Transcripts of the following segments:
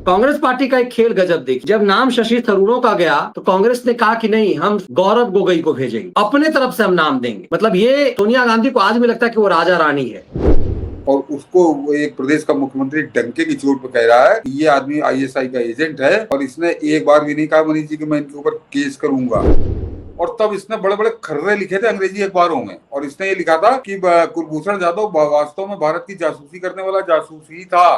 Congress party का एक खेल गजब देखिए। जब नाम शशि थरूरों का गया तो कांग्रेस ने कहा कि नहीं, हम गौरव गोगोई को भेजेंगे, अपने तरफ से हम नाम देंगे। मतलब ये सोनिया गांधी को आज भी लगता है कि वो राजा रानी है। और उसको एक प्रदेश का मुख्यमंत्री डंके की चोट पर कह रहा है कि ये आदमी आईएसआई का एजेंट है, और इसने एक बार भी नहीं कहा मनीष जी कि मैं इनके ऊपर केस करूंगा। और तब इसने बड़े बड़े खर्रे लिखे थे अंग्रेजी अखबारों में, और इसने ये लिखा था कि कुलभूषण जाधव वास्तव में भारत की जासूसी करने वाला जासूस ही था।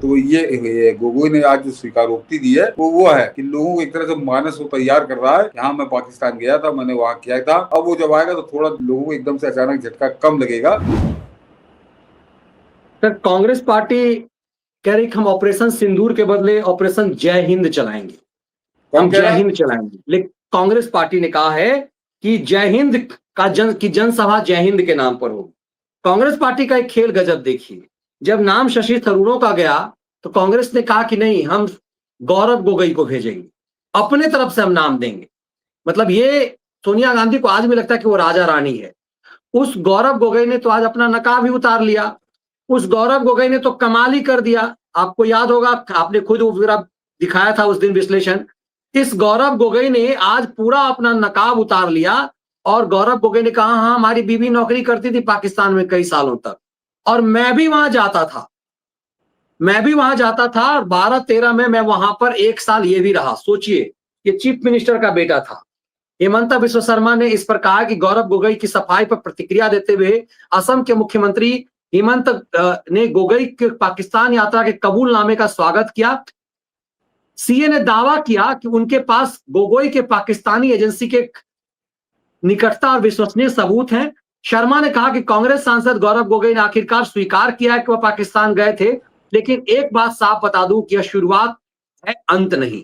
तो ये गोगोई ने आज जो स्वीकारोक्ति दी है वो है कि लोगों को एक तरह से मानस वो तैयार कर रहा है कि हाँ, मैं पाकिस्तान गया था, मैंने वहां किया था। अब वो जब आएगा तो थोड़ा लोगों को एकदम से अचानक झटका कम लगेगा। सर, कांग्रेस पार्टी कह रही कि हम ऑपरेशन सिंदूर के बदले ऑपरेशन जय हिंद चलाएंगे। हम जय हिंद चलाएंगे, लेकिन कांग्रेस पार्टी ने कहा है कि जय हिंद का जनसभा जय हिंद के नाम पर होगी। कांग्रेस पार्टी का एक खेल गजब देखिए। जब नाम शशि थरूरों का गया तो कांग्रेस ने कहा कि नहीं, हम गौरव गोगोई को भेजेंगे, अपने तरफ से हम नाम देंगे। मतलब ये सोनिया गांधी को आज भी लगता है कि वो राजा रानी है। उस गौरव गोगोई ने तो आज अपना नकाब ही उतार लिया। उस गौरव गोगोई ने तो कमाल ही कर दिया। आपको याद होगा, आपने खुद वो पूरा दिखाया था उस दिन विश्लेषण। इस गौरव गोगोई ने आज पूरा अपना नकाब उतार लिया और गौरव गोगोई ने कहा, हाँ, हमारी बीवी नौकरी करती थी पाकिस्तान में कई सालों तक, और मैं भी वहां जाता था। और 12-13 में मैं वहां पर 1 साल ये भी रहा। सोचिए, ये चीफ मिनिस्टर का बेटा था। हेमंता बिश्व शर्मा ने इस पर कहा कि गौरव गोगोई की सफाई पर प्रतिक्रिया देते हुए असम के मुख्यमंत्री हेमंत ने गोगोई के पाकिस्तान यात्रा के कबूलनामे का स्वागत किया। सीए ने दावा किया कि उनके पास गोगोई के पाकिस्तानी एजेंसी के निकटता और विश्वसनीय सबूत हैं। शर्मा ने कहा कि कांग्रेस सांसद गौरव गोगोई ने आखिरकार स्वीकार किया है कि वह पाकिस्तान गए थे, लेकिन एक बात साफ बता दूं कि यह शुरुआत है, अंत नहीं।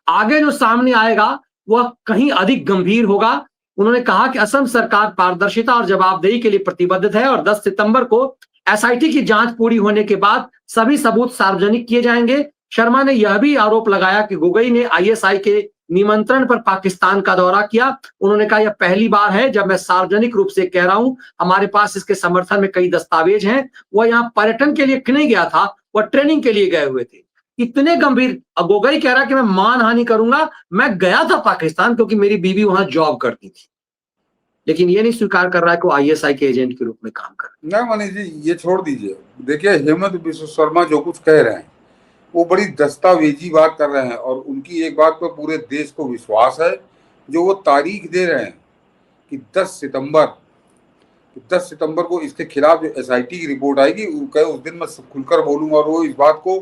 आगे जो सामने आएगा वह कहीं अधिक गंभीर होगा। उन्होंने कहा कि असम सरकार पारदर्शिता और जवाबदेही के लिए प्रतिबद्ध है और 10 सितंबर को एसआईटी की जांच पूरी होने के बाद सभी सबूत सार्वजनिक किए जाएंगे। शर्मा ने यह भी आरोप लगाया कि गोगोई ने आईएसआई के निमंत्रण पर पाकिस्तान का दौरा किया। उन्होंने कहा, यह पहली बार है जब मैं सार्वजनिक रूप से कह रहा हूं, हमारे पास इसके समर्थन में कई दस्तावेज हैं। वह यहाँ पर्यटन के लिए नहीं गया था, वह ट्रेनिंग के लिए गए हुए थे। इतने गंभीर। गोगोई कह रहा कि मैं मानहानि करूंगा, मैं गया था पाकिस्तान क्योंकि मेरी बीवी वहां जॉब करती थी, लेकिन ये नहीं स्वीकार कर रहा है कि वो आईएसआई के एजेंट के रूप में काम कर रहा है। नहीं मनीष जी, ये छोड़ दीजिए। देखिए, हेमंत बिश्व शर्मा जो कुछ कह रहे हैं वो बड़ी दस्तावेजी बात कर रहे हैं, और उनकी एक बात पर पूरे देश को विश्वास है। जो वो तारीख दे रहे हैं कि 10 सितंबर को इसके खिलाफ जो एसआईटी की रिपोर्ट आएगी, उस दिन मैं खुलकर बोलूंगा। और वो इस बात को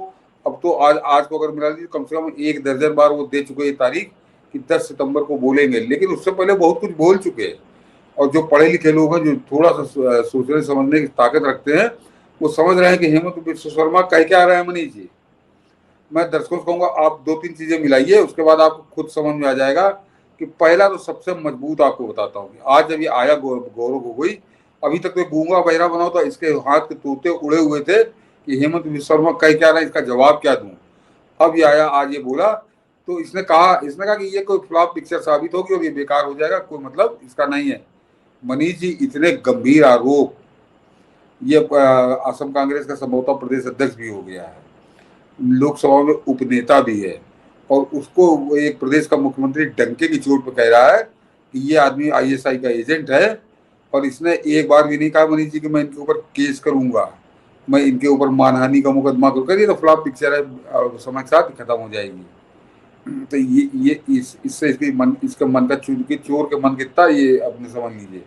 अब तो आज को अगर मिला लीजिए, कम से कम 1 दर्जन बार वो दे चुके हैं तारीख कि 10 सितंबर को बोलेंगे। लेकिन उससे पहले बहुत कुछ बोल चुके हैं, और जो पढ़े लिखे लोग हैं, जो थोड़ा सा सोचने समझने की ताकत रखते हैं, वो समझ रहे हैं कि हेमंत बिश्व शर्मा कह क्या रहे हैं। मनीष जी, मैं दर्शकों से कहूंगा, आप 2-3 चीजें मिलाइए, उसके बाद आपको खुद समझ में आ जाएगा। कि पहला तो सबसे मजबूत आपको बताता हूँ कि आज जब ये आया गौरव गोगोई, अभी तक तो गूंगा बहरा बना था, इसके हाथ के तोते उड़े हुए थे कि हेमंत बिश्व शर्मा कह क्या रहे हैं, इसका जवाब क्या दूं। अब ये आया, आज ये बोला, तो इसने कहा कि ये कोई फ्लॉप पिक्चर साबित होगी और ये बेकार हो जाएगा, कोई मतलब इसका नहीं है। मनीष जी, इतने गंभीर आरोप, ये असम कांग्रेस का संभवतः प्रदेश अध्यक्ष भी हो गया है, लोकसभा में उपनेता भी है, और उसको एक प्रदेश का मुख्यमंत्री डंके की चोट पर कह रहा है कि ये आदमी आईएसआई का एजेंट है, और इसने एक बार भी नहीं कहा मनीष जी कि मैं इनके ऊपर केस करूंगा, मैं इनके ऊपर मानहानि का मुकदमा करूंगा। ये तो फ्लॉप पिक्चर है, समय के साथ खत्म हो जाएगी। तो ये इससे इसके मन का चोर के मन कितना, ये अपने समझ लीजिए।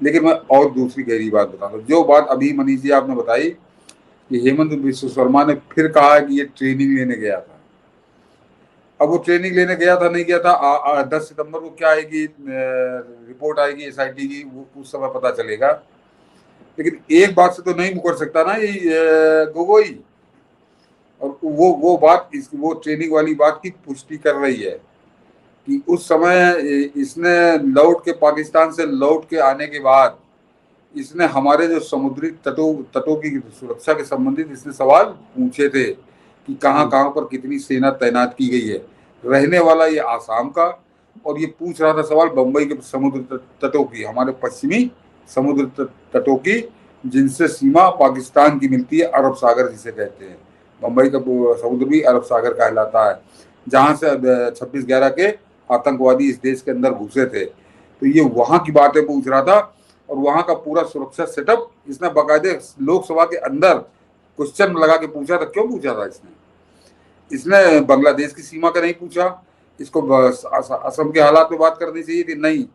लेकिन मैं और दूसरी गहरी बात बताता हूँ। जो बात अभी मनीष जी आपने बताई कि हेमंत बिश्व शर्मा ने फिर कहा कि ये ट्रेनिंग लेने गया था। अब वो ट्रेनिंग लेने गया था नहीं गया था, 10 सितंबर को क्या आएगी रिपोर्ट आएगी एसआईटी की, उस समय पता चलेगा। लेकिन एक बात से तो नहीं मुकर सकता ना ये गोगोई, और वो बात वो ट्रेनिंग वाली बात की पुष्टि कर रही है कि उस समय इसने लौट के पाकिस्तान से लौट के आने के बाद इसने हमारे जो समुद्री तटों की सुरक्षा के संबंधित इसने सवाल पूछे थे कि कहाँ पर कितनी सेना तैनात की गई है। रहने वाला ये आसाम का, और ये पूछ रहा था सवाल बंबई के समुद्र तटों की, हमारे पश्चिमी समुद्र तटों की, जिनसे सीमा पाकिस्तान की मिलती है, अरब सागर जिसे कहते हैं। बम्बई का समुद्र भी अरब सागर कहलाता है, जहां से 26/11 के आतंकवादी इस देश के अंदर घुसे थे। तो ये वहां की बातें पूछ रहा था और वहां का पूरा सुरक्षा सेटअप इसने बाकायदे लोकसभा के अंदर क्वेश्चन लगा के पूछा था। क्यों पूछा था इसने बांग्लादेश की सीमा का नहीं पूछा, इसको असम के हालात में बात करनी चाहिए थी, नहीं,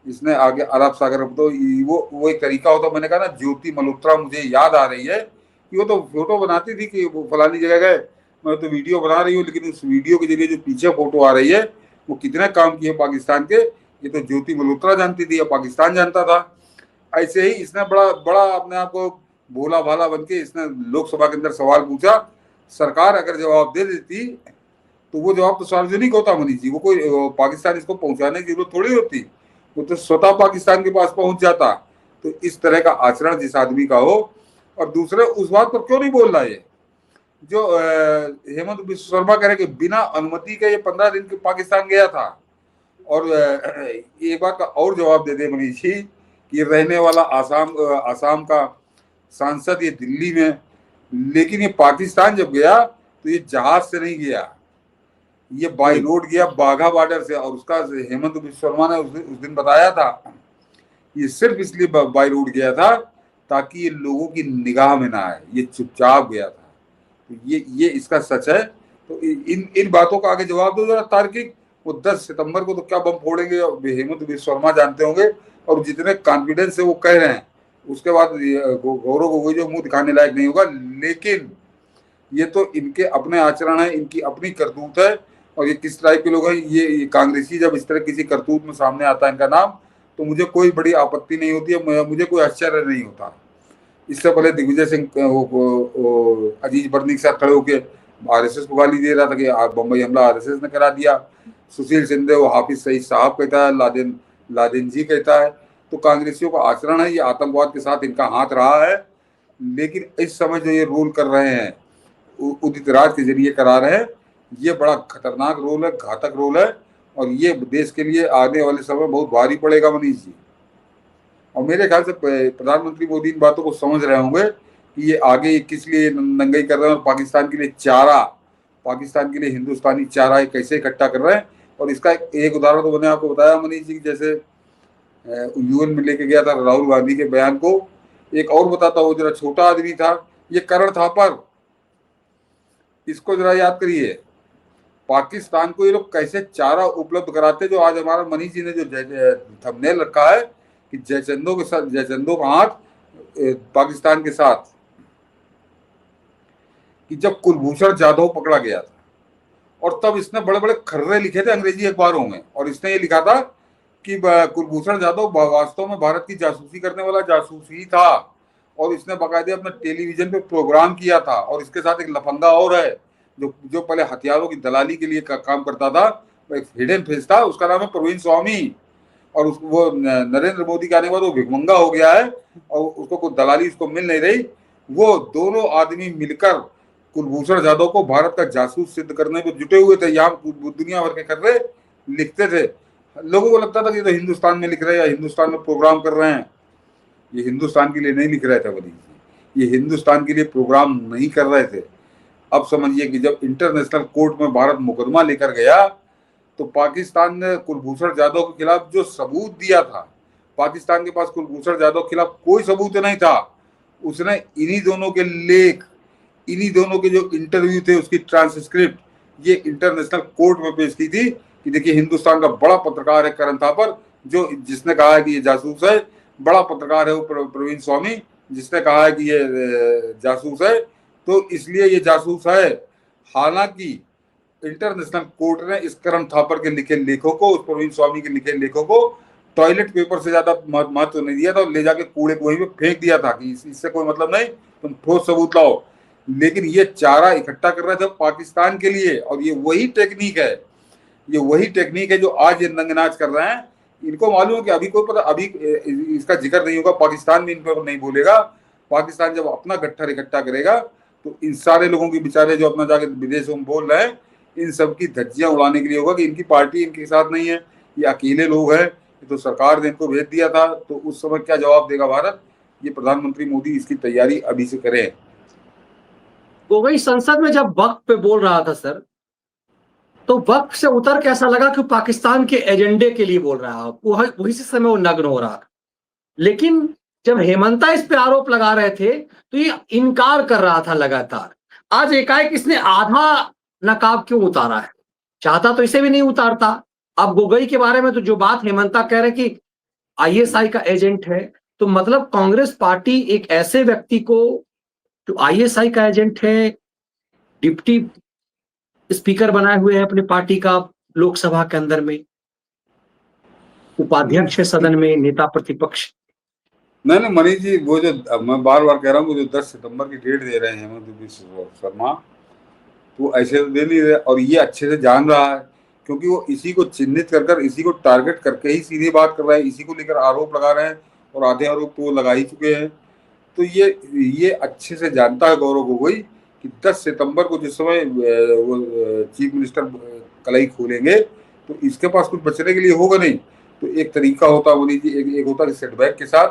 इसने आगे अरब सागर। तो वो एक तरीका होता, मैंने कहा ना, ज्योति मल्होत्रा मुझे याद आ रही है कि वो तो फोटो बनाती थी कि वो फलानी जगह गए, मैं तो वीडियो बना रही हूँ, लेकिन उस वीडियो के जरिए जो पीछे फोटो आ रही है वो कितने काम किए पाकिस्तान के, ये तो ज्योति मल्होत्रा जानती थी या पाकिस्तान जानता था। ऐसे ही इसने बड़ा बड़ा अपने आप को भोला भाला बन के इसने लोकसभा के अंदर सवाल पूछा। सरकार अगर जवाब दे देती तो वो जवाब तो सार्वजनिक होता मनीष जी, वो कोई पाकिस्तान इसको पहुंचाने की जरूरत थोड़ी होती, वो तो स्वतः पाकिस्तान के पास पहुंच जाता। तो इस तरह का आचरण जिस आदमी का हो, और दूसरे उस बात पर क्यों नहीं बोल रहा है जो हेमंत बिस्व शर्मा कह रहे कि बिना अनुमति के ये 15 दिन के पाकिस्तान गया था। और एक बात का और जवाब दे दे मनीष जी कि रहने वाला आसाम का सांसद ये दिल्ली में, लेकिन ये पाकिस्तान जब गया तो ये जहाज से नहीं गया, ये बाई रोड गया बाघा बॉर्डर से। और उसका हेमंत बिस्व शर्मा ने उस दिन बताया था ये सिर्फ इसलिए बाई रोड गया था ताकि ये लोगों की निगाह में ना आए, ये चुपचाप गया था। तो ये इसका सच है। तो इन बातों का आगे जवाब दो जरा तार्किक। वो 10 सितंबर को तो क्या बम फोड़ेंगे हेमंत बिस्व शर्मा जानते होंगे, और जितने कॉन्फिडेंस से वो कह रहे हैं उसके बाद गौरव गोगोई जो मुंह दिखाने लायक नहीं होगा। लेकिन ये तो इनके अपने आचरण है, इनकी अपनी करतूत है, और ये किस टाइप के लोग हैं ये कांग्रेसी जब इस तरह किसी करतूत में सामने आता है इनका नाम, तो मुझे कोई बड़ी आपत्ति नहीं होती है, मुझे कोई आश्चर्य नहीं होता। इससे पहले दिग्विजय सिंह अजीज बर्नी के साथ खड़े होकर आरएसएस को गाली दे रहा था कि बम्बई हमला आरएसएस ने करा दिया। सुशील शिंदे वो हाफिज सईद साहब कहता है, लादेन जी कहता है। तो कांग्रेसियों का आचरण है, ये आतंकवाद के साथ इनका हाथ रहा है। लेकिन इस समय जो ये रोल कर रहे हैं उदित राज के जरिए करा रहे हैं, ये बड़ा खतरनाक रोल है, घातक रोल है, और ये देश के लिए आने वाले समय बहुत भारी पड़ेगा मनीष जी। और मेरे ख्याल से प्रधानमंत्री मोदी इन बातों को समझ रहे होंगे कि ये आगे किस लिए नंगाई कर रहे हैं, और पाकिस्तान के लिए चारा, पाकिस्तान के लिए हिंदुस्तानी चारा कैसे इकट्ठा कर रहे हैं। और इसका एक उदाहरण तो मैंने आपको बताया मनीष जी, जैसे यूएन में लेके गया था राहुल गांधी के बयान को। एक और बताता हूँ, जरा छोटा आदमी था ये करण थापर, इसको जरा याद करिए, पाकिस्तान को ये लोग कैसे चारा उपलब्ध कराते। जो आज हमारा मनीष जी ने जो थंबनेल रखा है कि जयचंदों के साथ, जयचंदों का हाथ पाकिस्तान के साथ, कि जब कुलभूषण जाधव पकड़ा गया था और तब इसने बड़े बड़े खर्रे लिखे थे अंग्रेजी अखबारों में, और इसने ये लिखा था कि कुलभूषण जाधव वास्तव में भारत की जासूसी करने वाला जासूस ही था, और इसने बाकायदे अपने टेलीविजन पे प्रोग्राम किया था। और इसके साथ एक लफंगा और है जो पहले हथियारों की दलाली के लिए काम करता था, एक हिडन फेस था, उसका नाम है प्रवीण स्वामी। और वो नरेंद्र मोदी के आने के बाद वो भिखमंगा हो गया है और उसको कोई दलाली उसको मिल नहीं रही। वो दोनों आदमी मिलकर कुलभूषण जाधव को भारत का जासूस सिद्ध करने में जुटे हुए थे। यहाँ दुनिया भर के खर्रे लिखते थे, लोगों को लगता था कि तो हिंदुस्तान में लिख रहे हैं या हिंदुस्तान में प्रोग्राम कर रहे हैं। ये हिंदुस्तान के लिए नहीं लिख रहे थे वली, ये हिंदुस्तान के लिए प्रोग्राम नहीं कर रहे थे। अब समझिए कि जब इंटरनेशनल कोर्ट में भारत मुकदमा लेकर गया तो पाकिस्तान ने कुलभूषण जाधव के खिलाफ जो सबूत दिया था, पाकिस्तान के पास कुलभूषण जाधव के खिलाफ कोई सबूत नहीं था। उसने इन्हीं दोनों के लेख, इन्हीं दोनों के जो इंटरव्यू थे उसकी ट्रांसक्रिप्ट ये इंटरनेशनल कोर्ट में पेश की थी कि देखिए हिंदुस्तान का बड़ा पत्रकार है करण थापर, जो जिसने कहा है कि ये जासूस है। बड़ा पत्रकार है वो प्रवीण स्वामी, जिसने कहा है कि ये जासूस है, तो इसलिए ये जासूस है। हालांकि इंटरनेशनल कोर्ट ने इस करण थापर के लिखे लेखों को, उस प्रवीण स्वामी के लिखे लेखों को टॉयलेट पेपर से ज्यादा महत्व नहीं दिया था, और ले जाके कूड़े को वहीं पे फेंक दिया था कि इससे कोई मतलब नहीं, तुम ठोस सबूत लाओ। लेकिन ये चारा इकट्ठा कर रहे थे पाकिस्तान के लिए, और ये वही टेक्निक है, ये वही टेक्निक है जो आज ये नंगनाच कर रहे हैं। इनको मालूम है कि अभी कोई पता, अभी इसका जिक्र नहीं होगा, पाकिस्तान भी इन पर नहीं बोलेगा। पाकिस्तान जब अपना गट्ठर इकट्ठा करेगा तो इन सारे लोगों की बेचारे जो अपना जाके विदेशों में बोल रहे हैं, इन सब की धज्जियां उड़ाने के लिए होगा कि इनकी पार्टी इनके साथ नहीं है, ये अकेले लोग हैं, तो सरकार ने इनको भेज दिया था। तो उस समय क्या जवाब देगा भारत, ये प्रधानमंत्री मोदी इसकी तैयारी अभी से करें। गोगोई संसद में जब वक्त पे बोल रहा था सर, तो वक्त से उतर के ऐसा लगा कि पाकिस्तान के एजेंडे के लिए बोल रहा है, वही से समय वो नग्न हो रहा था। लेकिन जब हेमंता इस पे आरोप लगा रहे थे तो ये इनकार कर रहा था लगातार। आज एकाएक इसने आधा नकाब क्यों उतारा है? चाहता तो इसे भी नहीं उतारता। अब गोगोई के बारे में तो जो बात हेमंता कह रहे कि आईएसआई का एजेंट है, तो मतलब कांग्रेस पार्टी एक ऐसे व्यक्ति को जो आईएसआई का एजेंट है, डिप्टी स्पीकर बनाए हुए हैं अपनी पार्टी का लोकसभा के अंदर में, उपाध्यक्ष है सदन में, नेता प्रतिपक्ष। नहीं मनीष जी, वो जो मैं बार बार कह रहा हूँ, वो जो 10 सितंबर की डेट दे रहे हैं हेमंत बिस्वा शर्मा, तो ऐसे तो दे नहीं रहे, और ये अच्छे से जान रहा है, क्योंकि वो इसी को चिन्हित कर इसी को टारगेट करके ही सीधे बात कर रहे हैं, इसी को लेकर आरोप लगा रहे हैं, और आधे आरोप तो वो लगा ही चुके हैं। तो ये अच्छे से जानता है गौरव गोगोई कि 10 सितंबर को जिस समय वो चीफ मिनिस्टर कलाई खोलेंगे, तो इसके पास कुछ बचने के लिए होगा नहीं। तो एक तरीका होता है मनीष जी, एक होता है सेटबैक के साथ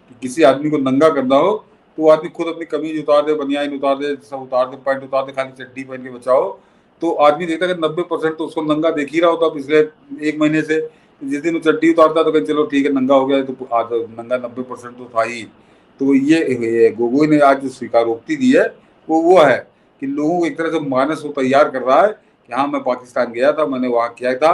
कि किसी आदमी को नंगा करना हो, तो वो आदमी खुद अपनी कमीज उतार दे, बनियान उतार दे, सब उतार दे, पैंट उतार दे, खाली चड्डी पहन के बचाओ, तो आदमी देखता है कि 90% तो उसको नंगा देख ही रहा होता पिछले 1 महीने से। जिस दिन वो चड्डी उतारता तो कहीं चलो ठीक है नंगा हो गया, तो नंगा 90% तो था ही। तो ये गोगोई ने आज जो स्वीकारोक्ति दी है वो है कि लोगों को एक तरह से मानस वो तैयार कर रहा है कि हाँ मैं पाकिस्तान गया था, मैंने वहाँ किया था।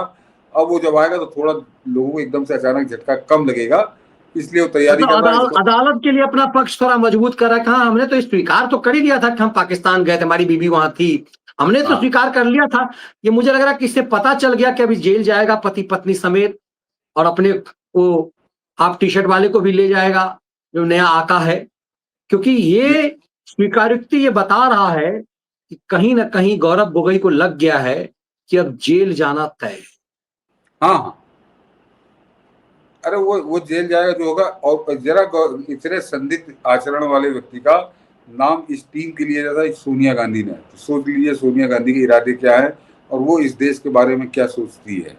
अब वो जब आएगा तो थोड़ा लोगों को एकदम से अचानक झटका कम लगेगा, इसलिए वो तैयारी कर रहा है। अदालत के लिए अपना पक्ष थोड़ा मजबूत कर रखा। हमने तो स्वीकार तो कर ही लिया था कि हम पाकिस्तान गए थे, हमारी बीबी वहां थी, हमने तो स्वीकार कर लिया था। ये मुझे लग रहा है कि इससे पता चल गया कि अभी जेल जाएगा पति पत्नी समेत, और अपने वो हाफ टी शर्ट वाले को भी ले जाएगा जो नया आका है, क्योंकि ये स्वीकारोक्ति ये बता रहा है कि कहीं ना कहीं गौरव गोगोई को लग गया है कि अब जेल जाना तय है। हाँ, अरे वो जेल जाएगा जो होगा। और जरा इतने संदिग्ध आचरण वाले व्यक्ति का नाम इस टीम के लिए जाता है सोनिया गांधी ने। तो सोच लीजिए सोनिया गांधी के इरादे क्या है और वो इस देश के बारे में क्या सोचती है।